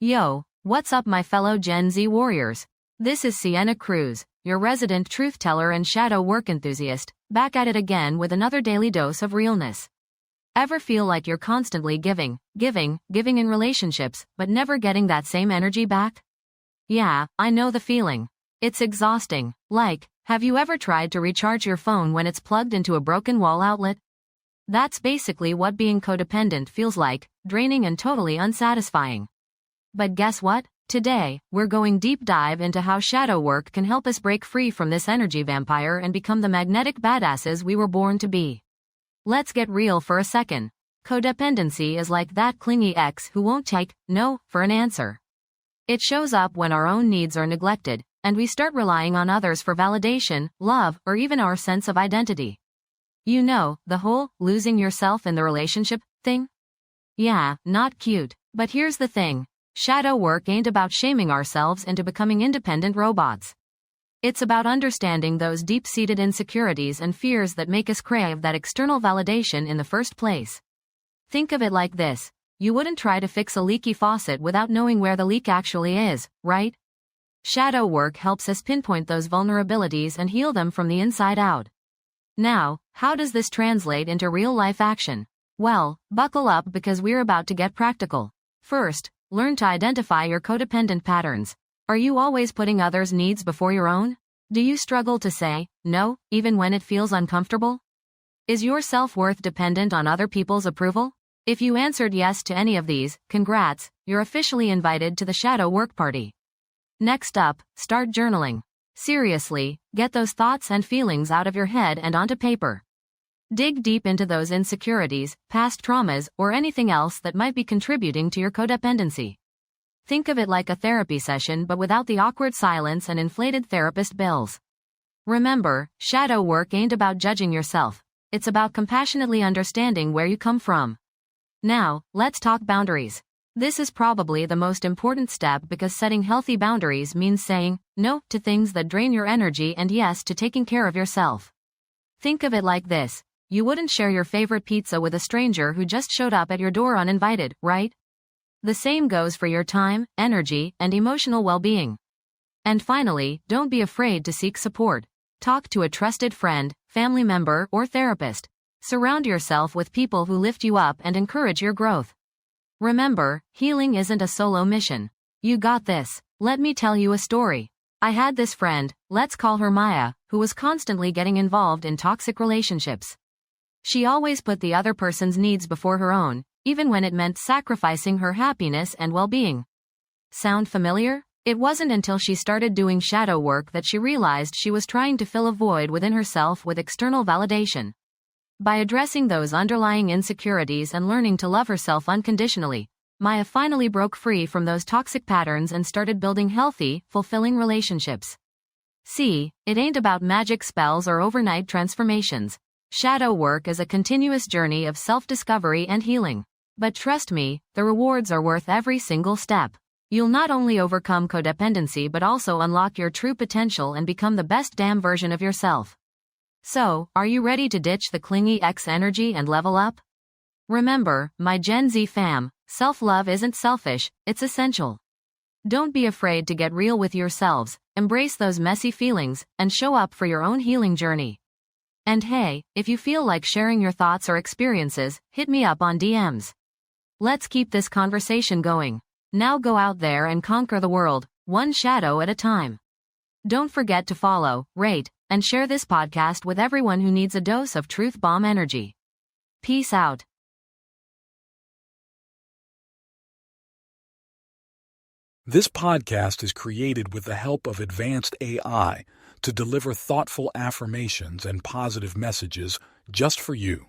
Yo, what's up my fellow Gen Z warriors? This is Sienna Cruz, your resident truth teller and shadow work enthusiast, back at it again with another daily dose of realness. Ever feel like you're constantly giving in relationships, but never getting that same energy back? Yeah, I know the feeling. It's exhausting. Like, have you ever tried to recharge your phone when it's plugged into a broken wall outlet? That's basically what being codependent feels like, draining and totally unsatisfying. But guess what? Today, we're going deep dive into how shadow work can help us break free from this energy vampire and become the magnetic badasses we were born to be. Let's get real for a second. Codependency is like that clingy ex who won't take no for an answer. It shows up when our own needs are neglected, and we start relying on others for validation, love, or even our sense of identity. You know, the whole losing yourself in the relationship thing? Yeah, not cute. But here's the thing. Shadow work ain't about shaming ourselves into becoming independent robots. It's about understanding those deep-seated insecurities and fears that make us crave that external validation in the first place. Think of it like this. You wouldn't try to fix a leaky faucet without knowing where the leak actually is, right? Shadow work helps us pinpoint those vulnerabilities and heal them from the inside out. Now, how does this translate into real-life action? Well, buckle up because we're about to get practical. First, learn to identify your codependent patterns. Are you always putting others' needs before your own? Do you struggle to say no, even when it feels uncomfortable? Is your self-worth dependent on other people's approval? If you answered yes to any of these, congrats, you're officially invited to the shadow work party. Next up, start journaling. Seriously, get those thoughts and feelings out of your head and onto paper. Dig deep into those insecurities, past traumas, or anything else that might be contributing to your codependency. Think of it like a therapy session but without the awkward silence and inflated therapist bills. Remember, shadow work ain't about judging yourself. It's about compassionately understanding where you come from. Now, let's talk boundaries. This is probably the most important step because setting healthy boundaries means saying no to things that drain your energy and yes to taking care of yourself. Think of it like this. You wouldn't share your favorite pizza with a stranger who just showed up at your door uninvited, right? The same goes for your time, energy, and emotional well-being. And finally, don't be afraid to seek support. Talk to a trusted friend, family member, or therapist. Surround yourself with people who lift you up and encourage your growth. Remember, healing isn't a solo mission. You got this. Let me tell you a story. I had this friend, let's call her Maya, who was constantly getting involved in toxic relationships. She always put the other person's needs before her own, even when it meant sacrificing her happiness and well-being. Sound familiar? It wasn't until she started doing shadow work that she realized she was trying to fill a void within herself with external validation. By addressing those underlying insecurities and learning to love herself unconditionally, Maya finally broke free from those toxic patterns and started building healthy, fulfilling relationships. See, it ain't about magic spells or overnight transformations. Shadow work is a continuous journey of self-discovery and healing. But trust me, the rewards are worth every single step. You'll not only overcome codependency but also unlock your true potential and become the best damn version of yourself. So, are you ready to ditch the clingy ex energy and level up? Remember, my Gen Z fam, self-love isn't selfish, it's essential. Don't be afraid to get real with yourselves, embrace those messy feelings, and show up for your own healing journey. And hey, if you feel like sharing your thoughts or experiences, hit me up on DMs. Let's keep this conversation going. Now go out there and conquer the world, one shadow at a time. Don't forget to follow, rate, and share this podcast with everyone who needs a dose of truth bomb energy. Peace out. This podcast is created with the help of advanced AI to deliver thoughtful affirmations and positive messages just for you.